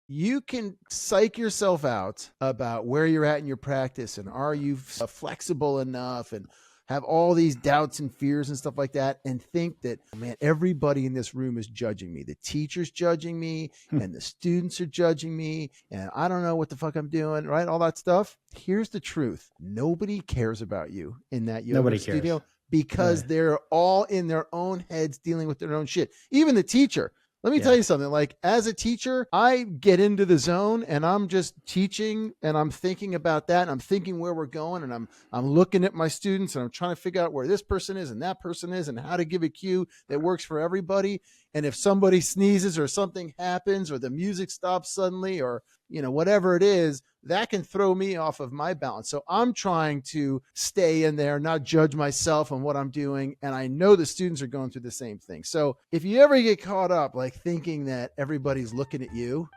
You can psych yourself out about where you're at in your practice and are you flexible enough and have all these doubts and fears and stuff like that and think that, oh, man, everybody in this room is judging me. The teacher's judging me and the students are judging me and I don't know what the fuck I'm doing, right? All that stuff. Here's the truth. Nobody cares about you in that yoga Nobody cares. studio because Right. they're all in their own heads dealing with their own shit. Even the teacher. Let me tell Yeah. you something. Like, as a teacher, I get into the zone and I'm just teaching and I'm thinking about that and I'm thinking where we're going and I'm looking at my students and I'm trying to figure out where this person is and that person is and how to give a cue that works for everybody. And if somebody sneezes or something happens or the music stops suddenly or whatever it is, that can throw me off of my balance. So I'm trying to stay in there, not judge myself on what I'm doing. And I know the students are going through the same thing. So if you ever get caught up like thinking that everybody's looking at you,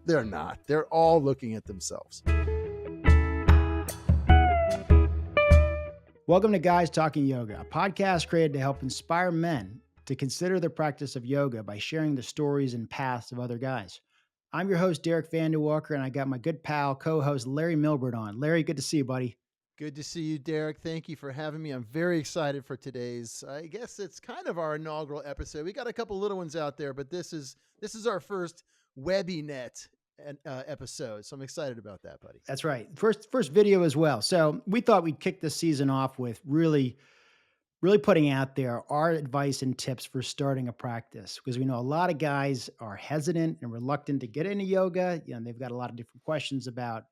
they're not. They're all looking at themselves. Welcome to Guys Talking Yoga, a podcast created to help inspire men to consider the practice of yoga by sharing the stories and paths of other guys. I'm your host, Derek Vanderwalker, and I got my good pal, co-host Larry Milbert on. Larry, good to see you, buddy. Good to see you, Derek. Thank you for having me. I'm very excited for today's. I guess it's kind of our inaugural episode. We got a couple little ones out there, but this is our first WebbyNet episode. So I'm excited about that, buddy. That's right. First video as well. So we thought we'd kick this season off with really putting out there our advice and tips for starting a practice because we know a lot of guys are hesitant and reluctant to get into yoga. They've got a lot of different questions about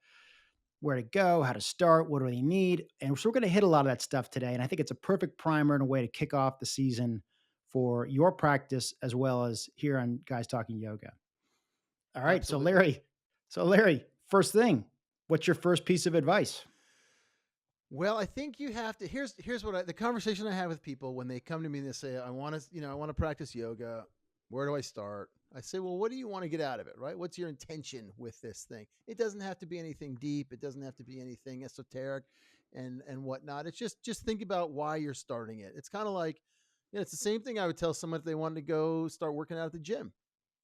where to go, how to start, what do they need? And so we're going to hit a lot of that stuff today. And I think it's a perfect primer and a way to kick off the season for your practice as well as here on Guys Talking Yoga. All right. So Absolutely. Larry, first thing, what's your first piece of advice? Well, I think you have to. Here's what the conversation I have with people when they come to me and they say, I want to practice yoga. Where do I start? I say, well, what do you want to get out of it, right? What's your intention with this thing? It doesn't have to be anything deep. It doesn't have to be anything esoteric and whatnot. It's just think about why you're starting it. It's kind of like, it's the same thing I would tell someone if they wanted to go start working out at the gym.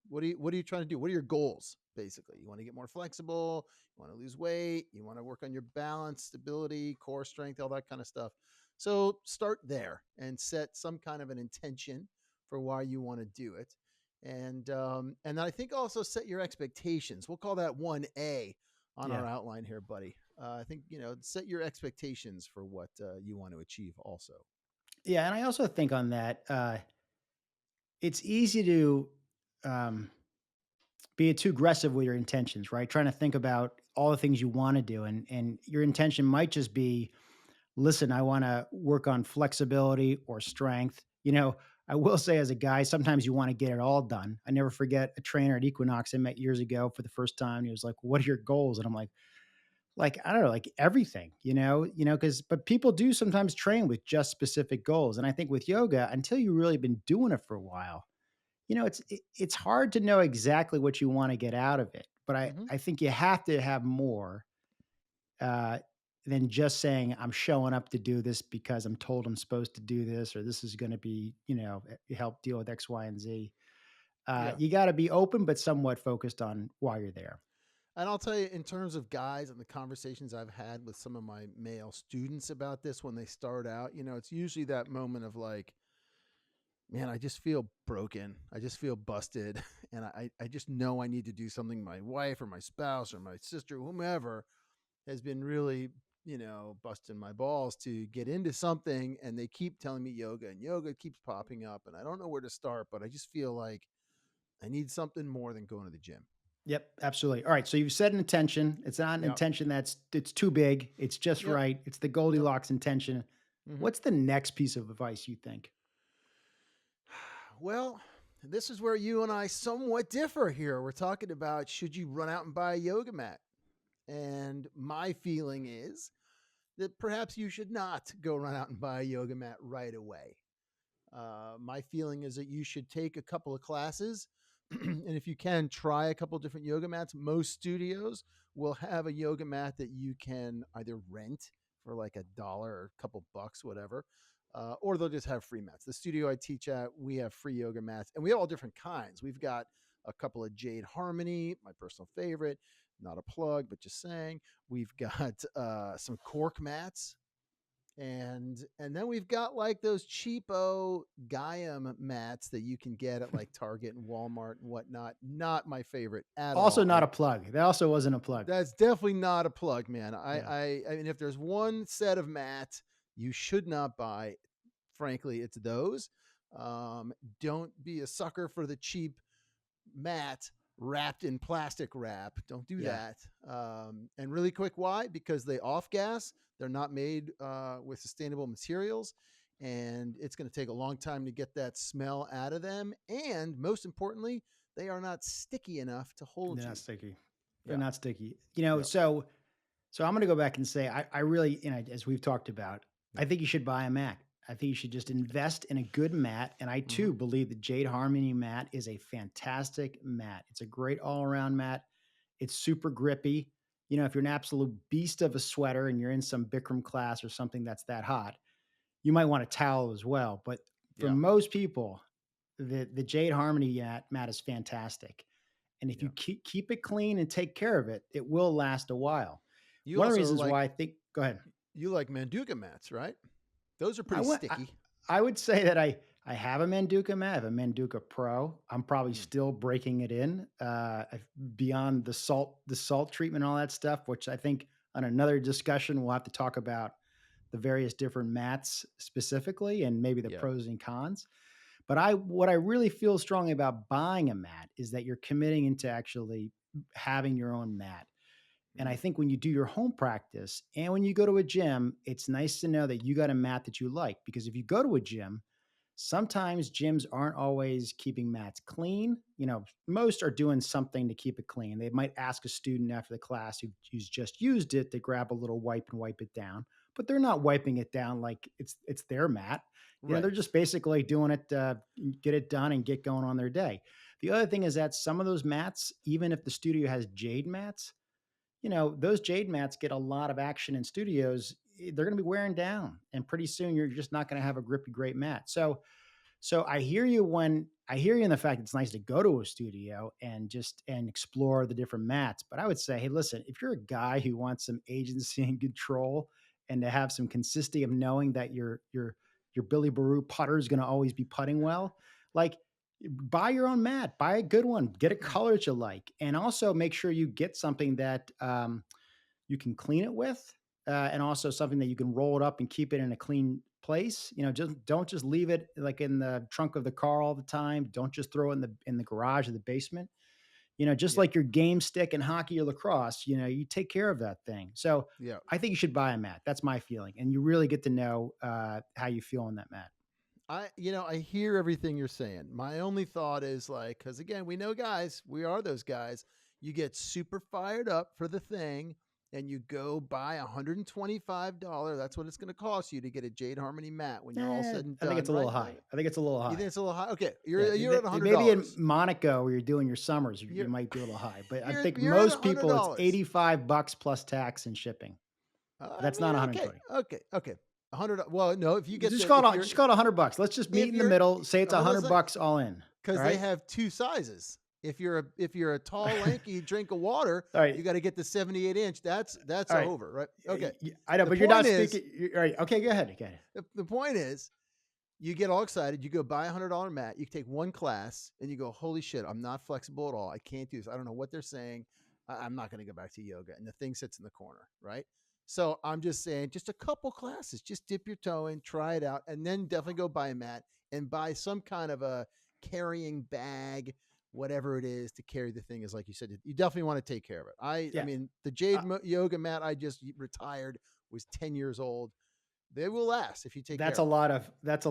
What are you trying to do? What are your goals? Basically, you want to get more flexible, you want to lose weight, you want to work on your balance, stability, core strength, all that kind of stuff. So start there and set some kind of an intention for why you want to do it. And I think also set your expectations. We'll call that 1A on Yeah. our outline here, buddy. I think set your expectations for what you want to achieve also. Yeah. And I also think on that, it's easy to be too aggressive with your intentions, right? Trying to think about all the things you want to do. And your intention might just be, listen, I want to work on flexibility or strength. I will say as a guy, sometimes you want to get it all done. I never forget a trainer at Equinox I met years ago for the first time. He was like, "What are your goals?" And I'm like I don't know, like everything, because but people do sometimes train with just specific goals. And I think with yoga, until you've really been doing it for a while, it's hard to know exactly what you want to get out of it. But I Mm-hmm. I think you have to have more uh, than just saying I'm showing up to do this because I'm told I'm supposed to do this or this is going to be, help deal with X, Y, and Z. Yeah. You got to be open, but somewhat focused on why you're there. And I'll tell you, in terms of guys and the conversations I've had with some of my male students about this when they start out, it's usually that moment of like, man, I just feel broken. I just feel busted. And I just know I need to do something. My wife or my spouse or my sister, whomever, has been really, busting my balls to get into something. And they keep telling me yoga, and yoga keeps popping up. And I don't know where to start, but I just feel like I need something more than going to the gym. Yep, absolutely. All right, so you've set an intention. It's not an Yep. intention it's too big. It's just Yep. right. It's the Yep. Goldilocks intention. Hmm. What's the next piece of advice you think? Well, this is where you and I somewhat differ here. We're talking about should you run out and buy a yoga mat? And my feeling is that perhaps you should not go run out and buy a yoga mat right away. My feeling is that you should take a couple of classes. And if you can, try a couple of different yoga mats. Most studios will have a yoga mat that you can either rent for like $1 or a couple bucks, whatever, or they'll just have free mats. The studio I teach at, we have free yoga mats, and we have all different kinds. We've got a couple of Jade Harmony, my personal favorite. Not a plug, but just saying. We've got some cork mats, and then we've got like those cheapo Gaiam mats that you can get at like Target and Walmart and whatnot. Not my favorite at Also all. not a plug. That also wasn't a plug. That's definitely not a plug, man. Yeah. I mean, if there's one set of mats you should not buy, frankly, it's those. Um, don't be a sucker for the cheap mat wrapped in plastic wrap. Don't do Yeah. that. And really quick, why? Because they off gas. They're not made with sustainable materials, and it's going to take a long time to get that smell out of them. And most importantly, they are not sticky enough to hold They're not you. sticky. They're Yeah. not sticky. You know, Yep. so I'm gonna go back and say I really, as we've talked about, I Yep. think you should buy a mat. I think you should just invest in a good mat. And I Mm-hmm. too believe the Jade Harmony mat is a fantastic mat. It's a great all-around mat. It's super grippy. You know, if you're an absolute beast of a sweater and you're in some Bikram class or something that's that hot, you might want a towel as well. But for Yeah. most people, the Jade Harmony mat is fantastic. And if you Yeah. keep it clean and take care of it, it will last a while. You One of the also reasons like why I think, go ahead. you like Manduka mats, right? Those are I pretty went. sticky. I would say that I have a Manduka mat. I have a Manduka Pro. I'm probably Mm. still breaking it in beyond the salt treatment, and all that stuff. Which I think on another discussion we'll have to talk about the various different mats specifically and maybe the Yeah. pros and cons. But what I really feel strongly about buying a mat is that you're committing into actually having your own mat. And I Mm. think when you do your home practice and when you go to a gym, it's nice to know that you got a mat that you like. Because if you go to a gym, sometimes gyms aren't always keeping mats clean. You know, most are doing something to keep it clean. They might ask a student after the class who's just used it to grab a little wipe and wipe it down, but they're not wiping it down like it's their mat. You know, they're Right. just basically doing it, get it done and get going on their day. The other thing is that some of those mats, even if the studio has jade mats, you know, those jade mats get a lot of action in studios. They're going to be wearing down, and pretty soon you're just not going to have a grippy, great mat. So I hear you in the fact it's nice to go to a studio and just and explore the different mats. But I would say, hey, listen, if you're a guy who wants some agency and control and to have some consistency of knowing that your Billy Baru putter is going to always be putting well, like buy your own mat, buy a good one, get a color that you like, and also make sure you get something that you can clean it with, and also something that you can roll it up and keep it in a clean place. You know, just don't just leave it like in the trunk of the car all the time. Don't just throw it in the garage or the basement. You know, just Yeah. like your game stick in hockey or lacrosse, you know, you take care of that thing. So Yeah. I think you should buy a mat. That's my feeling, and you really get to know how you feel on that mat. I hear everything you're saying. My only thought is like, because again, we know guys, we are those guys. You get super fired up for the thing, and you go buy $125. That's what it's going to cost you to get a Jade Harmony mat when you're all said and I think done, it's a little right? high. I think it's a little You think high. it's a little high? Okay, Yeah, you're at a hundred maybe in dollars. Monaco where you're doing your summers, you You're might be a little high. But I you're think you're at a most hundred people, it's dollars. $85 plus tax and shipping. But I that's not mean, okay, 120. okay, okay. 100. Well, no, if you get Just the call if it you're just call it $100. Let's just meet if in the you're middle. Say it's hold on a sec, $100 all in. All because they right. have two sizes. If you're a tall, lanky drink of water, All right. you got to get the 78 inch. That's All right. over, right? Okay. I know, The but you're point not is, speaking. All right. Okay. Go ahead. Go ahead. the point is, you get all excited. You go buy $100 mat. You take one class, and you go, "Holy shit! I'm not flexible at all. I can't do this. I don't know what they're saying. I'm not going to go back to yoga." And the thing sits in the corner, right? So I'm just saying, just a couple classes. Just dip your toe in, try it out, and then definitely go buy a mat and buy some kind of a carrying bag, whatever it is to carry the thing. Is like you said, you definitely want to take care of it. I Yeah. mean, the Uh, Yoga mat I just retired was 10 years old. They will last if you take That's care a of them. lot of that's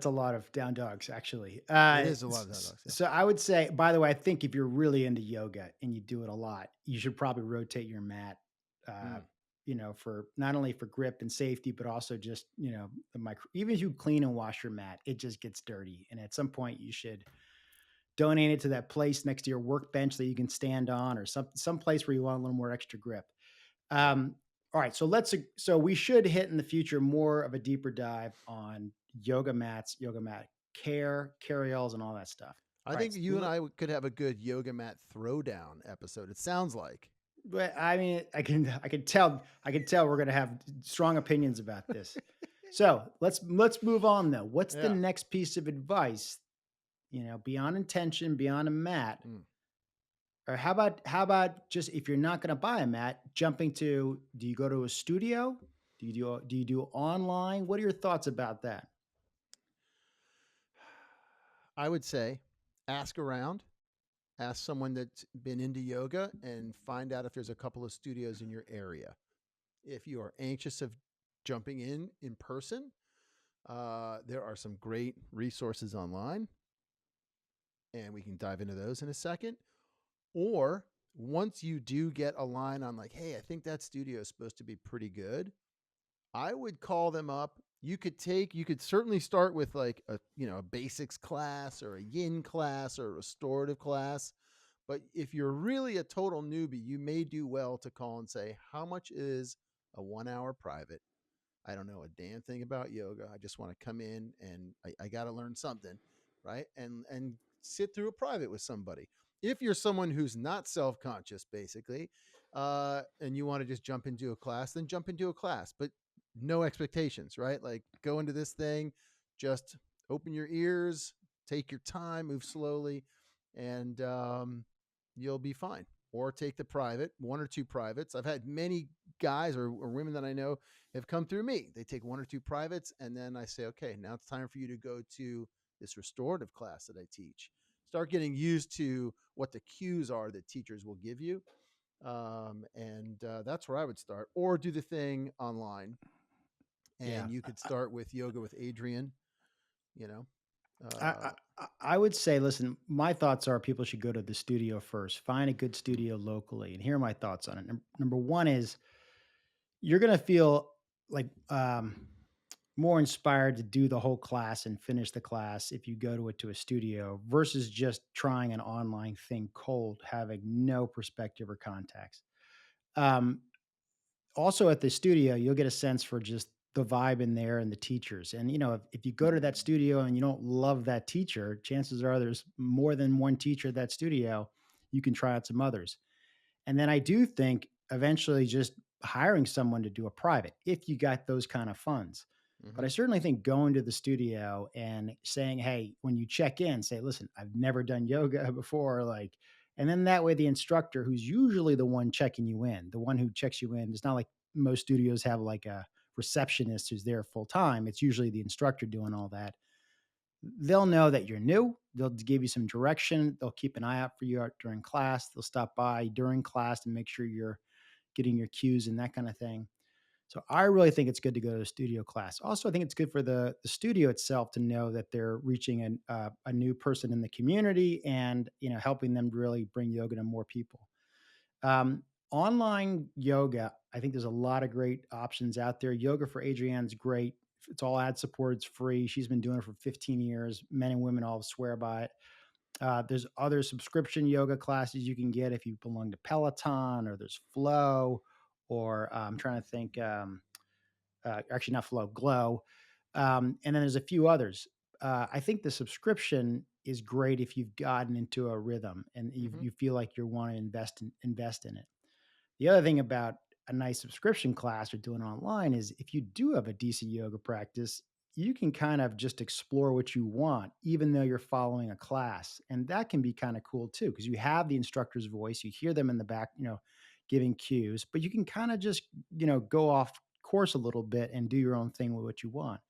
a lot of down dogs actually. It is a lot of dogs. Yeah. So I would say, by the way, I think if you're really into yoga and you do it a lot, you should probably rotate your mat. Uh, Mm. you know, for not only for grip and safety, but also just the micro. Even if you clean and wash your mat, it just gets dirty, and at some point you should donate it to that place next to your workbench that you can stand on, or some place where you want a little more extra grip. Yeah. Um, all right, so we should hit in the future more of a deeper dive on yoga mats, yoga mat care, carryalls, and all that stuff. I All right. think you and I could have a good yoga mat throwdown episode. It sounds like. But I mean, I can tell we're gonna have strong opinions about this. So let's move on though. What's the Yeah. next piece of advice? Beyond intention, beyond a mat, Mm. or how about just if you're not gonna buy a mat, jumping to do you go to a studio? Do you do online? What are your thoughts about that? I would say ask around, ask someone that's been into yoga and find out if there's a couple of studios in your area. If you are anxious of jumping in person, there are some great resources online, and we can dive into those in a second. Or once you do get a line on, like, hey, I think that studio is supposed to be pretty good, I would call them up. You could certainly start with like a basics class or a yin class or a restorative class. But if you're really a total newbie, you may do well to call and say, how much is a 1 hour private? I don't know a damn thing about yoga. I just want to come in and I got to learn something, right? And sit through a private with somebody. If you're someone who's not self conscious, basically, and you want to just jump into a class, then jump into a class, but no expectations, right? Like go into this thing, just open your ears, take your time, move slowly, and you'll be fine. Or take the private, one or two privates. I've had many guys or women that I know have come through me. They take one or two privates, and then I say, okay, now it's time for you to go to this restorative class that I teach. Start getting used to what the cues are that teachers will give you. And that's where I would start. Or do the thing online. Yeah. And you could start with yoga with Adrian, you know. I, I Uh, I would say, listen, my thoughts are people should go to the studio first, find a good studio locally, and here are my thoughts on it. Number one is you're gonna feel like more inspired to do the whole class and finish the class if you go to a studio versus just trying an online thing cold, having no perspective or context. Um, Also at the studio, you'll get a sense for just the vibe in there and the teachers. And if you go to that studio and you don't love that teacher, chances are there's more than one teacher at that studio. You can try out some others. And then I do think eventually just hiring someone to do a private if you got those kind of funds. But I mhm. certainly think going to the studio and saying, hey, when you check in, say, listen, I've never done yoga before. And then that way the instructor, who's usually the one checking you in, the one who checks you in, it's not like most studios have like a receptionist who's there full time. It's usually the instructor doing all that. They'll know that you're new. They'll give you some direction. They'll keep an eye out for you out during class. They'll stop by during class and make sure you're getting your cues and that kind of thing. So I really think it's good to go to a studio class. Also, I think it's good for the studio itself to know that they're reaching a new person in the community and helping them to really bring yoga to more people. Um, Online yoga, I think there's a lot of great options out there. Yoga for Adrienne's great. It's all ad support. It's free. She's been doing it for 15 years. Men and women all swear by it. There's other subscription yoga classes you can get if you belong to Peloton, or there's Flow, or I'm trying to think. Actually, not Flow, Glow, and then there's a few others. I think the subscription is great if you've gotten into a rhythm and Mhm. you feel like you want to invest in it. The other thing about a nice subscription class or doing it online is if you do have a decent yoga practice, you can kind of just explore what you want, even though you're following a class. And that can be kind of cool too, because you have the instructor's voice, you hear them in the back, giving cues, but you can kind of just, go off course a little bit and do your own thing with what you want.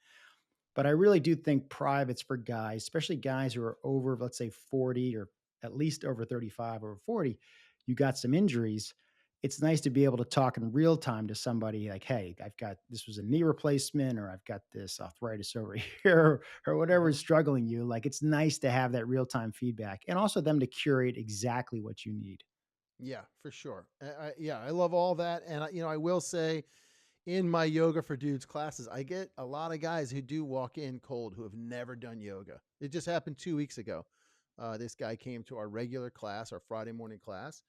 But I really do think privates for guys, especially guys who are over, let's say 40 or at least over 35 or 40, you got some injuries. It's nice to be able to talk in real time to somebody like, hey, I've got this was a knee replacement, or I've got this arthritis over here, or whatever is Mhm. struggling you. Like it's nice to have that real time feedback and also them to curate exactly what you need. Yeah, for sure. Yeah, I love all that, and I will say, in my yoga for dudes classes, I get a lot of guys who do walk in cold who have never done yoga. It just happened 2 weeks ago. This guy came to our regular class, our Friday morning class,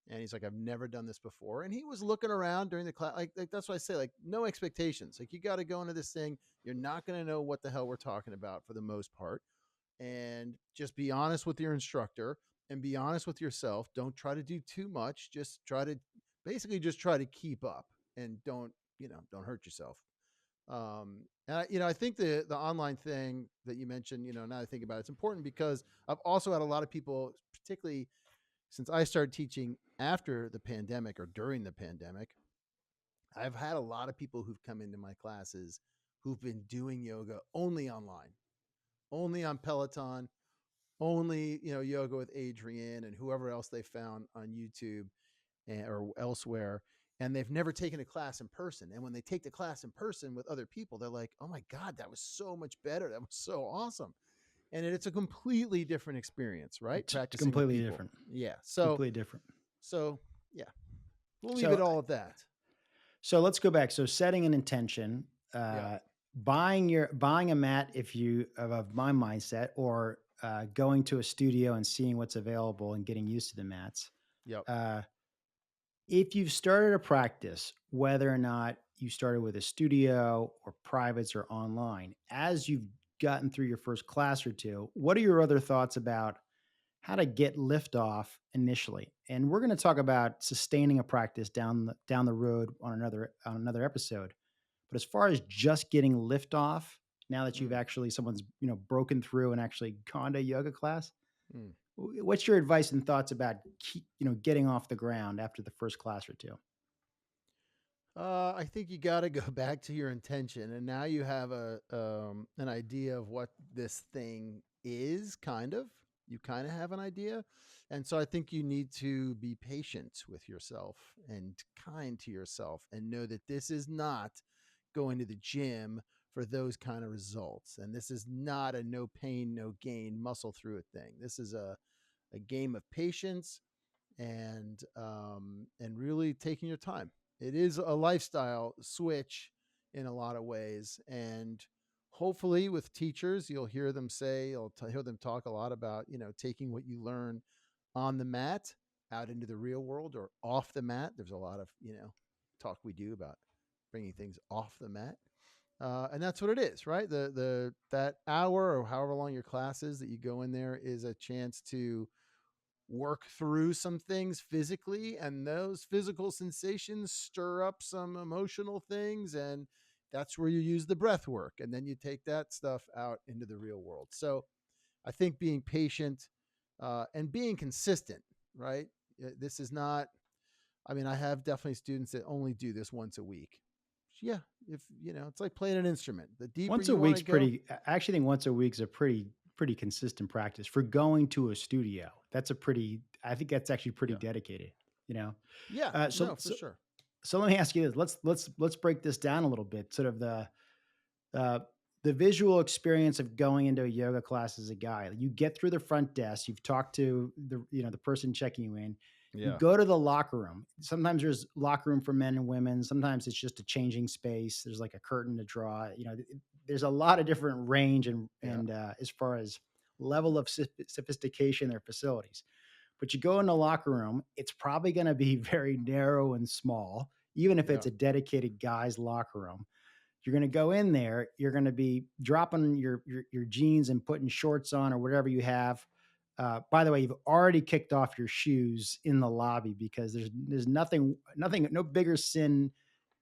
and he's like, "I've never done this before," and he was looking around during the class. Like that's why I say, like, no expectations. Like you got to go into this thing. You're not going to know what the hell we're talking about for the most part, and just be honest with your instructor and be honest with yourself. Don't try to do too much. Just try to basically just try to keep up and don't hurt yourself. I think the online thing that you mentioned, now that I think about it, it's important because I've also had a lot of people, particularly since I started teaching after the pandemic or during the pandemic, I've had a lot of people who've come into my classes who've been doing yoga only online, only on Peloton, only yoga with Adrian and whoever else they found on YouTube or elsewhere, and they've never taken a class in person. And when they take the class in person with other people, they're like, "Oh my god, that was so much better. That was so awesome." And it's a completely different experience, right? It's Practicing with completely people. different. Yeah. Completely different. So yeah, we'll leave So it all at that. so let's go back. So setting an intention, Yeah. buying a mat if you of my mindset, or going to a studio and seeing what's available and getting used to the mats. Yep. Uh, if you've started a practice, whether or not you started with a studio or privates or online, as you've gotten through your first class or two, what are your other thoughts about how to get liftoff initially? And we're going to talk about sustaining a practice down the road on another episode. But as far as just getting liftoff, now that you've Mm, actually someone's broken through and actually gone to a yoga class, mm. what's your advice and thoughts about getting off the ground after the first class or two? I think you got to go back to your intention, and now you have an idea of what this thing is. Kind of, you kind of have an idea, and so I think you need to be patient with yourself and kind to yourself, and know that this is not going to the gym for those kind of results, and this is not a no pain, no gain, muscle through it thing. This is a game of patience and really taking your time. It is a lifestyle switch in a lot of ways, and hopefully with teachers, hear them talk a lot about taking what you learn on the mat out into the real world or off the mat. There's a lot of talk we do about bringing things off the mat. And that's what it is, right? The that hour or however long your class is that you go in there is a chance to work through some things physically, and those physical sensations stir up some emotional things, and that's where you use the breath work, and then you take that stuff out into the real world. So I think being patient and being consistent, right? This is not, I mean, I have definitely students that only do this once a week. Yeah, if it's like playing an instrument. The deeper Once a you want to week's go. pretty. I actually think once a week's a pretty consistent practice for going to a studio. That's a pretty. I think that's actually pretty Yeah. dedicated. You know. Yeah, Uh, so no, for so sure. so let me ask you this. Let's break this down a little bit. Sort of uh, the visual experience of going into a yoga class as a guy. You get through the front desk. You've talked to the person checking you in. You Yeah. go to the locker room. Sometimes there's locker room for men and women. Sometimes it's just a changing space. There's like a curtain to draw. There's a lot of different range Yeah. and as far as level of sophistication their facilities. But you go in the locker room, it's probably going to be very narrow and small, even if Yeah. it's a dedicated guys locker room. You're going to go in there, you're going to be dropping your jeans and putting shorts on or whatever you have. By the way, you've already kicked off your shoes in the lobby, because there's nothing no bigger sin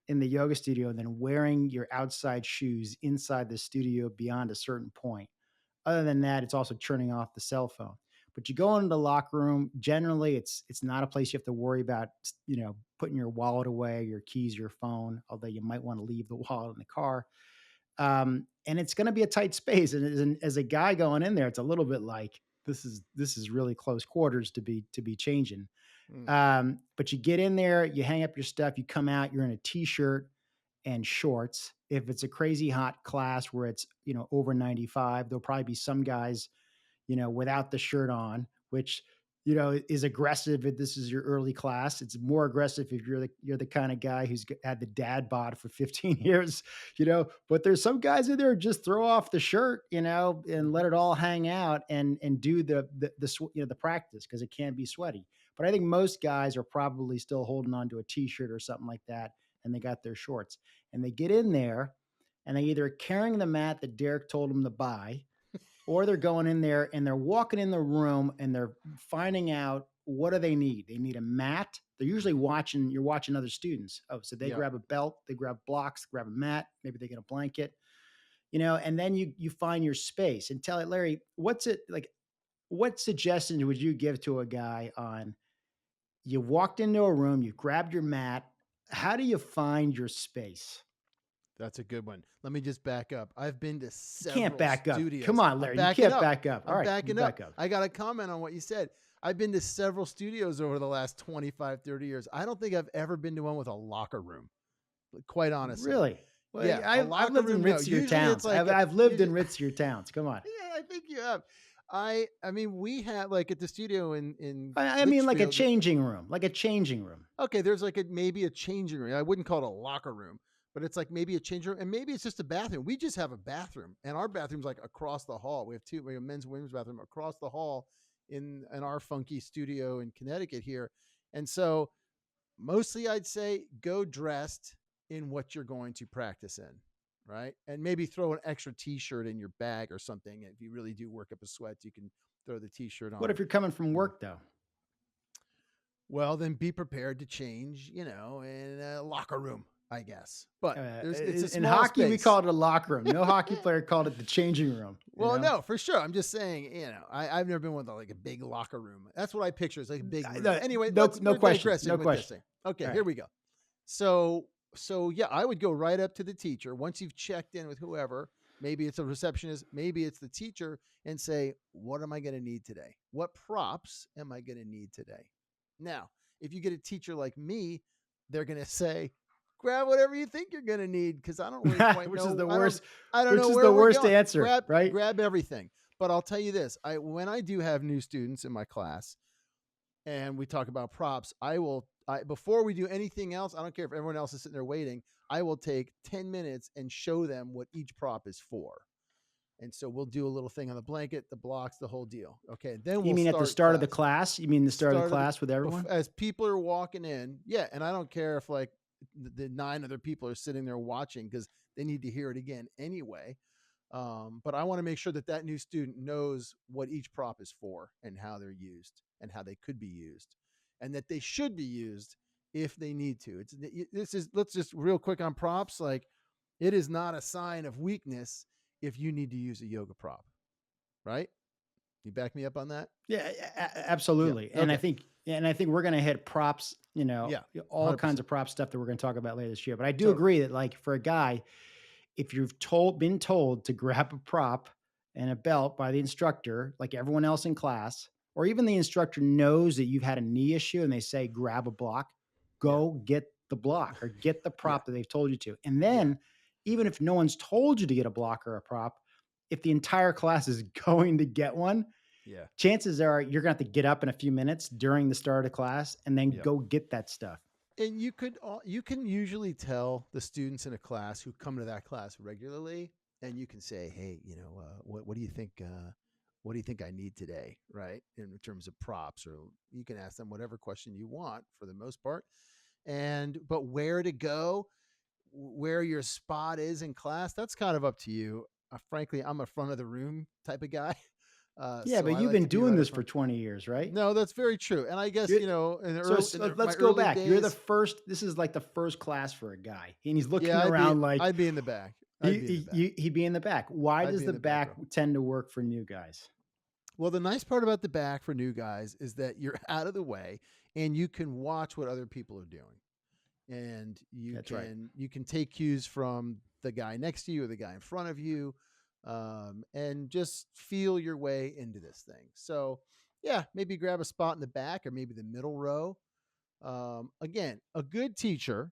in the yoga studio than wearing your outside shoes inside the studio beyond a certain point. Other than that, it's also turning off the cell phone. But you go into the locker room, generally it's not a place you have to worry about, putting your wallet away, your keys, your phone, although you might want to leave the wallet in the car. And it's going to be a tight space. And as a guy going in there, it's a little bit like this is really close quarters to be changing. Mm. But you get in there, you hang up your stuff, you come out, you're in a t-shirt and shorts. If it's a crazy hot class where it's, over 95, there'll probably be some guys, without the shirt on, which, is aggressive if this is your early class. It's more aggressive if you're the kind of guy who's had the dad bod for 15 years, but there's some guys in there just throw off the shirt, and let it all hang out and do the practice, because it can be sweaty. But I think most guys are probably still holding on to a t-shirt or something like that, and they got their shorts, and they get in there and they either carrying the mat that Derek told them to buy, or they're going in there and they're walking in the room and they're finding out what do they need. They need a mat. They're usually watching. You're watching other students. Oh, so they Yep, grab a belt, they grab blocks, grab a mat. Maybe they get a blanket. And then you find your space and tell it, Larry. What's it like? What suggestions would you give to a guy on you walked into a room, you grabbed your mat. How do you find your space? that's a good one. Let me just back up. I've been to You can't several back up. Come studios. on, I'm Larry. You backing can't up. back up. All I'm right, you backing up. back up. I got to comment on what you said. I've been to several studios over the last 25, 30 years. I don't think I've ever been to one with a locker room, quite honestly. Really? Well, Yeah, a I've locker lived in room, no. ritzier Usually it's towns. like, I've lived in ritzier towns. Come on. yeah, I think you have. I mean, we had like at the studio in I mean, like a Litchfield. changing room, like a changing room. Okay, there's like maybe a changing room. I wouldn't call it a locker room, but it's like maybe a changing room, and maybe it's just a bathroom. We just have a bathroom, and our bathroom's like across the hall. We have two, we have a men's and women's bathroom across the hall in our funky studio in Connecticut here, and so mostly I'd say go dressed in what you're going to practice in, right? And maybe throw an extra t-shirt in your bag or something. If you really do work up a sweat, you can throw the t-shirt What on. if you're coming from You know. work though? Well, then be prepared to change, in a locker room, I guess. But it's a In small hockey, we space. called it a locker room. No hockey player called it the changing room. Well, no, for sure. I'm just saying, I've never been with like a big locker room. That's what I picture. It's like a big room. No, Anyway, no we're question. digressing No with this question. thing. Okay, All here right. we go. So yeah, I would go right up to the teacher once you've checked in with whoever. Maybe it's a receptionist, maybe it's the teacher, and say, "What am I going to need today? What props am I going to need today?" Now, if you get a teacher like me, they're going to say, "Grab whatever you think you're going to need," because I don't really quite Which is know. the I don't. worst. I don't Which know is where the we're worst going. answer, Grab right? grab everything. But I'll tell you this: I when I do have new students in my class, and we talk about props, before we do anything else, I don't care if everyone else is sitting there waiting, I will take 10 minutes and show them what each prop is for. And so we'll do a little thing on the blanket, the blocks, the whole deal. Okay. Then You we'll mean at the start start of the class. class? You mean the start of the Start of the class with everyone? as people are walking in. Yeah. And I don't care if like the nine other people are sitting there watching because they need to hear it again anyway. But I want to make sure that that new student knows what each prop is for and how they're used and how they could be used and that they should be used if they need to. Let's just real quick on props. Like it is not a sign of weakness if you need to use a yoga prop, right? You back me up on that? Yeah, Yeah. absolutely. And Okay. I think we're going to hit props, Yeah. all kinds 100%. of prop stuff that we're going to talk about later this year. But I do Totally. agree that like for a guy, if you've been told to grab a prop and a belt by the instructor, like everyone else in class, or even the instructor knows that you've had a knee issue and they say grab a block, Yeah. go get the block or get the Yeah. prop that they've told you to. And Yeah. then even if no one's told you to get a block or a prop, if the entire class is going to get one, Yeah. chances are you're going to have to get up in a few minutes during the start of class and then Yep. go get that stuff. And you can usually tell the students in a class who come to that class regularly, and you can say, "Hey, what do you think? What do you think I need today?" Right, in terms of props, or you can ask them whatever question you want for the most part. And but where to go, where your spot is in class, that's kind of up to you. Frankly, I'm a front of the room type of guy, Yeah, so but I you've like been to be doing right up this for front. 20 years, right? No, that's very true. And I guess You're, my let's go early back. You're the days. first. This is like the first class for a guy, and he's looking Yeah, around like I'd be in the back. I'd be in the back. he'd be in the back. Why I'd does be in the the back back row. tend to work for new guys? Well, the nice part about the back for new guys is that you're out of the way and you can watch what other people are doing. And That's right. you can take cues from the guy next to you or the guy in front of you, and just feel your way into this thing. So, yeah, maybe grab a spot in the back or maybe the middle row. Again, a good teacher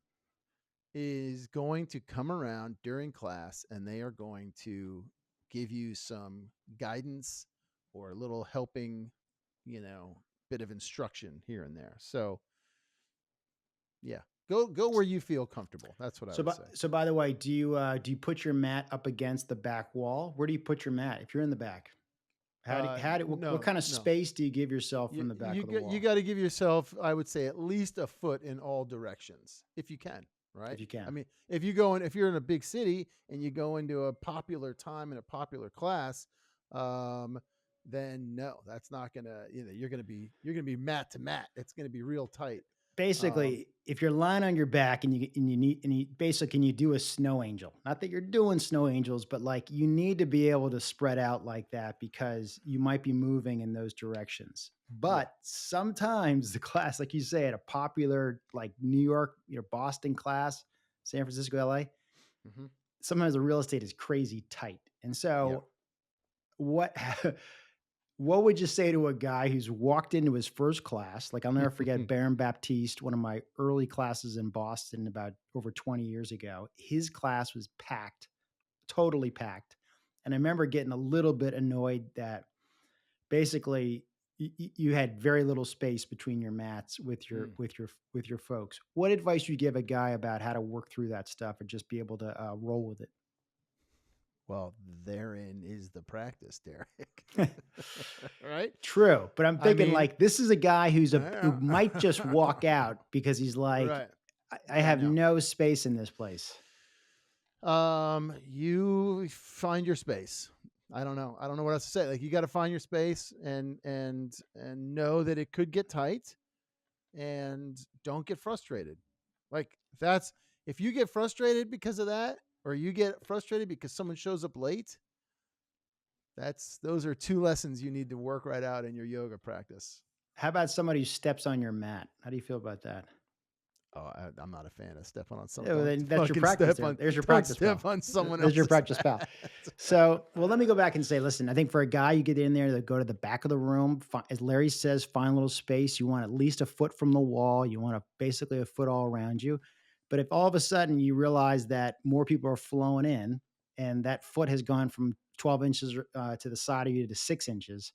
is going to come around during class and they are going to give you some guidance or a little helping, you know, bit of instruction here and there. So, yeah, go where you feel comfortable. That's what I would say. So by the way, do you put your mat up against the back wall? Where do you put your mat if you're in the back? What No, kind of no. space do you give yourself from the back of the You wall got to give yourself, I would say, at least a foot in all directions if you can. Right. if you I can? mean, if you're in a big city and you go into a popular time in a popular class, um, then no, that's not gonna, you're gonna be mat to mat. It's gonna be real tight. Um, Basically, if you're lying on your back and you need and you basically can you do a snow angel? Not that you're doing snow angels, but like you need to be able to spread out like that because you might be moving in those directions. yeah. But sometimes the class, like you say, at a popular like New York, Boston class, San Francisco, LA, Hmm. sometimes the real estate is crazy tight. And Yeah. so what what would you say to a guy who's walked into his first class? Like I'll never forget Baron Baptiste, one of my early classes in Boston about over 20 years ago. His class was packed, totally packed. And I remember getting a little bit annoyed that basically you had very little space between your mats with your Mm. folks. What advice you give a guy about how to work through that stuff or just be able to roll with Well, therein is the practice, Derek. it? Right? True, but I'm I thinking mean, like this is a guy who yeah. might just walk out because he's like, Right. I Yeah, I have know. no space in this place. You find your space. I don't know. I don't know what else to say. Like you got to find your space and know that it could get tight and don't get frustrated. Like that's if you get frustrated because of that or you get frustrated because someone shows up late, those are two lessons you need to work right out in your yoga practice. How about somebody who steps on your mat? How do you feel about that? Oh, I'm not a fan of stepping on some. Yeah, well, Don't then that's your fucking practice step there. on. There's your Don't practice step pal. on someone There's your else's practice pal. mat. So, well, let me go back and say, listen, I think for a guy, you get in there, to go to the back of the room. As Larry says, find a little space. You want at least a foot from the wall. You want basically a foot all around you. But if all of a sudden you realize that more people are flowing in and that foot has gone from 12 inches to the side of you to 6 inches,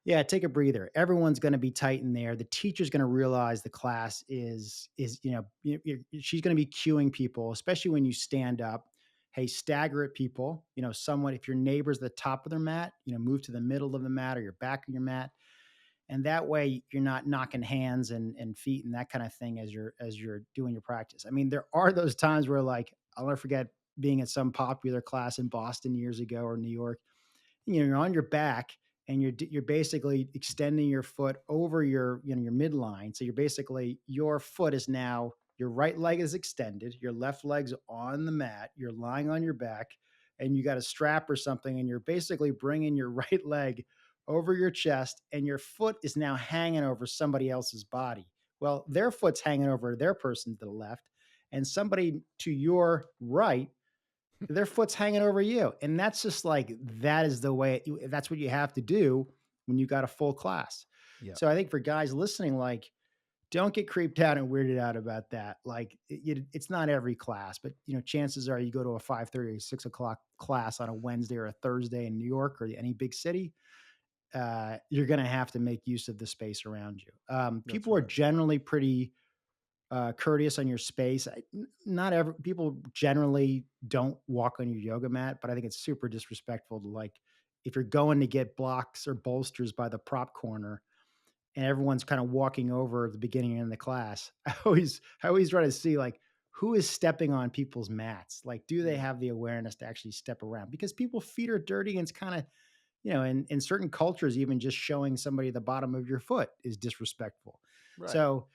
yeah, take a breather. Everyone's going to be tight in there. The teacher's going to realize the class is she's going to be cueing people, especially when you stand up. Hey, stagger at people. Somewhat if your neighbor's at the top of their mat, move to the middle of the mat or your back of your mat, and that way you're not knocking hands and feet and that kind of thing as you're doing your practice. I mean, there are those times where like I'll never forget being at some popular class in Boston years ago or New York. You're on your back and you're basically extending your foot over your midline. So you're basically your foot is now your right leg is extended, your left leg's on the mat, you're lying on your back, and you got a strap or something, and you're basically bringing your right leg over your chest, and your foot is now hanging over somebody else's body. Well, their foot's hanging over their person to the left, and somebody to your right their foot's hanging over you. And that's just like, that is the way, that's what you have to do when you got a full class. Yeah. So I think for guys listening, like, don't get creeped out and weirded out about that. Like, it's not every class, but chances are you go to a 5:30 or 6 o'clock class on a Wednesday or a Thursday in New York or any big city, you're going to have to make use of the space around you. That's People are right. generally pretty courteous on your space. Not every people generally don't walk on your yoga mat, but I think it's super disrespectful to like if you're going to get blocks or bolsters by the prop corner and everyone's kind of walking over at the beginning of the class. I always try to see like who is stepping on people's mats. Like, do they Mm. have the awareness to actually step around? Because people's feet are dirty and it's kind of in certain cultures, even just showing somebody the bottom of your foot is disrespectful. Right. So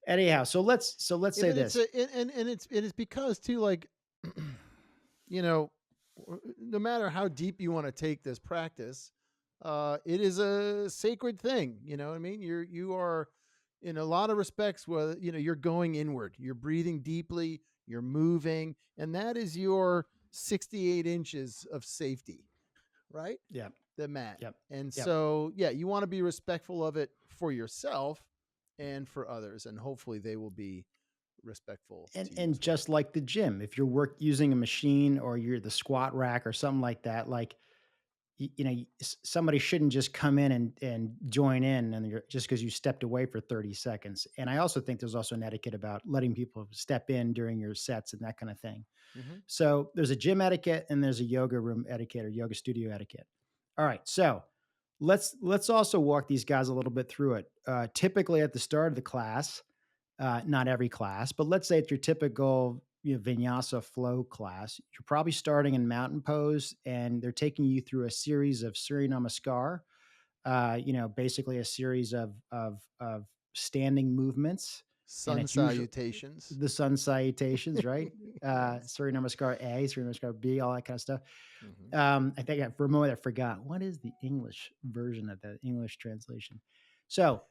anyhow, so let's Yeah, say but it's this. a and it's because too like you know no matter how deep you want to take this practice, it is a sacred thing. You know what I mean? You are in a lot of respects where you're going inward. You're breathing deeply. You're moving, and that is your 68 inches of safety, right? Yep, The mat. yep, And yep. so, yeah, you want to be respectful of it for yourself and for others, and hopefully they will be respectful And to you and as well. just like the gym, if you're using a machine or you're the squat rack or something like that, like somebody shouldn't just come in and join in and you're just because you stepped away for 30 seconds. And I also think there's also an etiquette about letting people step in during your sets and that kind of thing. Hmm. So there's a gym etiquette and there's a yoga room etiquette or yoga studio etiquette. All right, so let's also walk these guys a little bit through it. Typically at the start of the class, not every class, but let's say it's your typical, vinyasa flow class, you're probably starting in mountain pose, and they're taking you through a series of Surya Namaskar, basically a series of standing movements, and Sun it's usually salutations. the sun salutations, right? Surya Namaskar A, Surya Namaskar B, all that kind of stuff. Hmm. I think for a moment I forgot what is the English version of the English translation. So,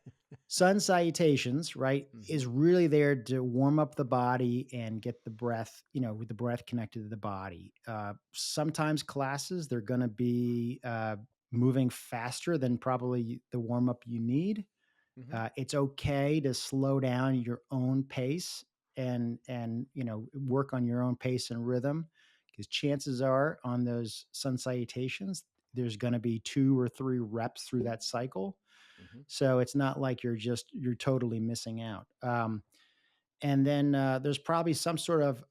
sun salutations, right, Hmm. is really there to warm up the body and get the breath, with the breath connected to the body. Sometimes classes they're going to be moving faster than probably the warm up you need. Hmm. It's okay to slow down your own pace and work on your own pace and rhythm, because chances are on those sun salutations there's going to be 2 or 3 reps through that cycle, Hmm. so it's not like you're totally missing out. And then there's probably some sort of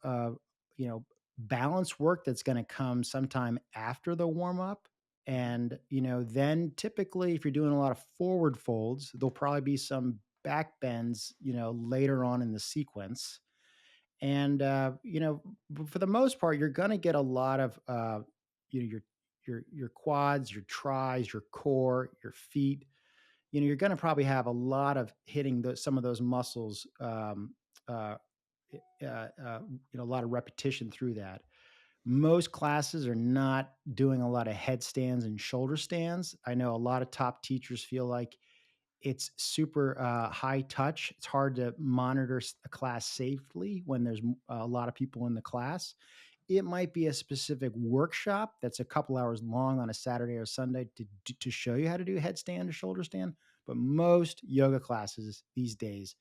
you know balance work that's going to come sometime after the warm up. Hmm. And then typically if you're doing a lot of forward folds, there'll probably be some back bends later on in the sequence. And for the most part you're going to get a lot of your quads, your tris, your core, your feet. You're going to probably have a lot of hitting some of those muscles, uh, a lot of repetition through that. Most classes are not doing a lot of headstands and shoulder stands. I know a lot of top teachers feel like it's super high touch. It's hard to monitor a class safely when there's a lot of people in the class. It might be a specific workshop that's a couple hours long on a Saturday or Sunday to show you how to do headstand or shoulder stand. But most yoga classes these days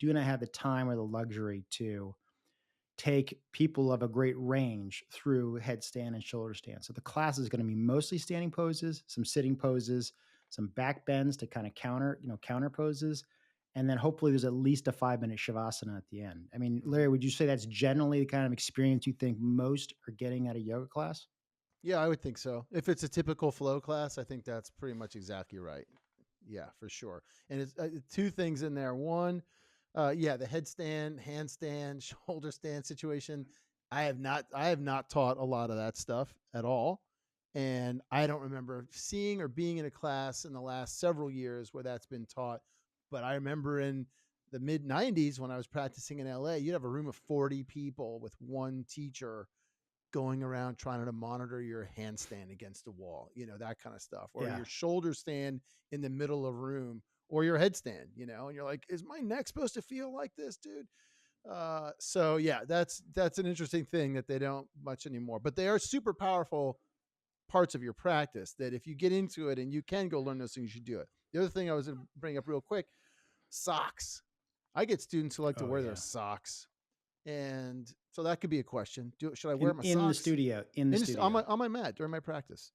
do not have the time or the luxury to take people of a great range through headstand and shoulder stand. So the class is going to be mostly standing poses, some sitting poses, some back bends to kind of counter poses. And then hopefully there's at least a 5-minute shavasana at the end. I mean, Hmm. Larry, would you say that's generally the kind of experience you think most are getting at a yoga class? Yeah, I would think so. If it's a typical flow class, I think that's pretty much exactly right. Yeah, for sure. And it's two things in there. One, yeah, the headstand, handstand, shoulder stand situation. I have not taught a lot of that stuff at all, and I don't remember seeing or being in a class in the last several years where that's been taught. But I remember in the mid '90s when I was practicing in LA, you'd have a room of 40 people with one teacher going around trying to monitor your handstand against the wall, that kind of stuff, or Yeah. your shoulder stand in the middle of a room, or your headstand, and you're like, is my neck supposed to feel like this, dude? So yeah, that's an interesting thing that they don't much anymore, but they are super powerful parts of your practice that if you get into it and you can go learn those things, you should do it. The other thing I was going to bring up real quick, socks. I get students who like to Oh wear their yeah. socks, and so that could be a question. Should I wear In my in the socks studio, in the on studio. my mat during my practice?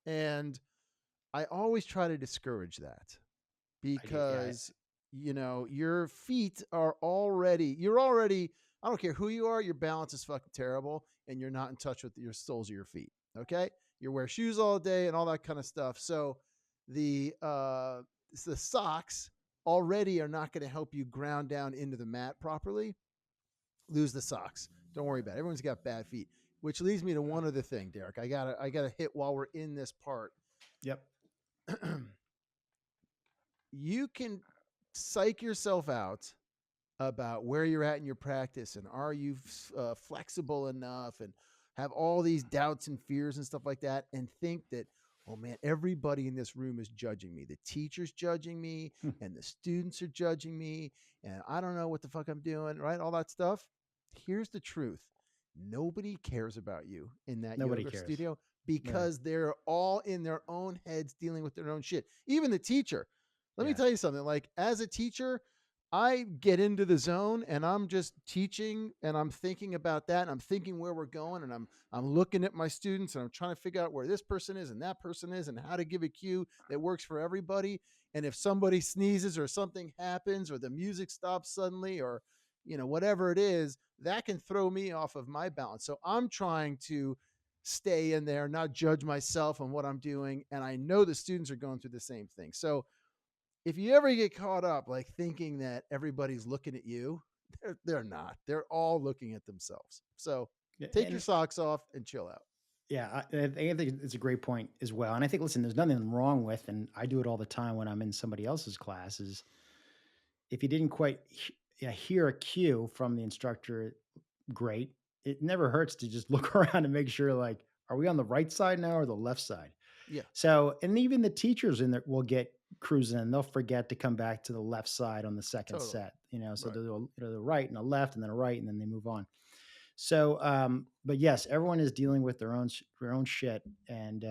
And I always try to discourage that I do. Yeah. because your feet are already you're already I don't care who you are, your balance is fucking terrible and you're not in touch with your soles of your feet. Okay? You wear shoes all day and all that kind of stuff. So the uh the socks already are not going to help you ground down into the mat properly. Lose the socks. Don't worry about it. Everyone's got bad feet. Which leads me to one other thing, Derek. I gotta hit while we're in this part. Yep. You can psych yourself out about where you're at in your practice and are you flexible enough and have all these doubts and fears and stuff like that and think that, oh man, everybody in this room is judging me, the teacher's judging me and the students are judging me and I don't know what the fuck I'm doing, right? All that stuff. Here's the truth: nobody cares about you in that Nobody yoga cares. studio Right. because they're all in their own heads dealing with their own shit. Even the teacher. Let me Yeah. tell you something. Like, as a teacher, I get into the zone and I'm just teaching and I'm thinking about that and I'm thinking where we're going and I'm looking at my students and I'm trying to figure out where this person is and that person is and how to give a cue that works for everybody. And if somebody sneezes or something happens or the music stops suddenly or whatever it is, that can throw me off of my balance. So I'm trying to stay in there, not judge myself on what I'm doing, and I know the students are going through the same thing. So if you ever get caught up like thinking that everybody's looking at you, They're not. They're all looking at themselves. So Yeah, take your socks off and chill out. yeah, I think it's a great point as well. And I think, listen, there's nothing wrong with, and I do it all the time when I'm in somebody else's classes. If you didn't quite yeah, hear a cue from the instructor, great. It never hurts to just look around and make sure, like, are we on the right side now or the left side? Yeah, So, and even the teachers in there will get cruising and they'll forget to come back to the left side on the second totally. set, so Right. they'll do the right and a left and then a right and then they move on. So, but yes, everyone is dealing with their own shit, and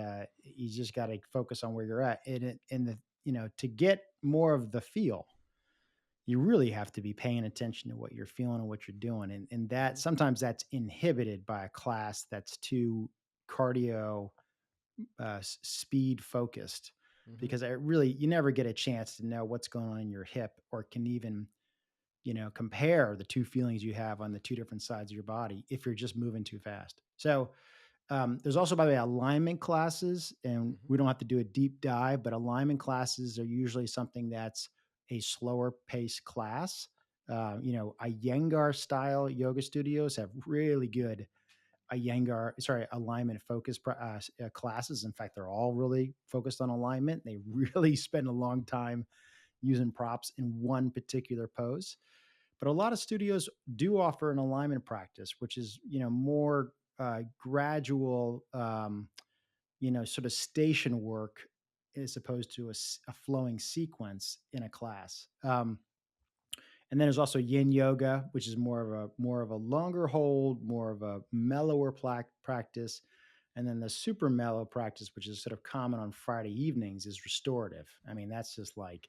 you just got to focus on where you're at. In the to get more of the feel, you really have to be paying attention to what you're feeling and what you're doing, and that Hmm. sometimes that's inhibited by a class that's too cardio speed focused, Hmm. because I really you never get a chance to know what's going on in your hip or can even compare the two feelings you have on the two different sides of your body if you're just moving too fast. So there's also, by the way, alignment classes, and Hmm. we don't have to do a deep dive, but alignment classes are usually something that's a slower pace class. Iyengar style yoga studios have really good alignment focus classes. In fact, they're all really focused on alignment. They really spend a long time using props in one particular pose. But a lot of studios do offer an alignment practice, which is more gradual, sort of station work as opposed to a flowing sequence in a class. And then there's also yin yoga, which is more of a longer hold, more of a mellower practice. And then the super mellow practice, which is sort of common on Friday evenings, is restorative. I mean, that's just like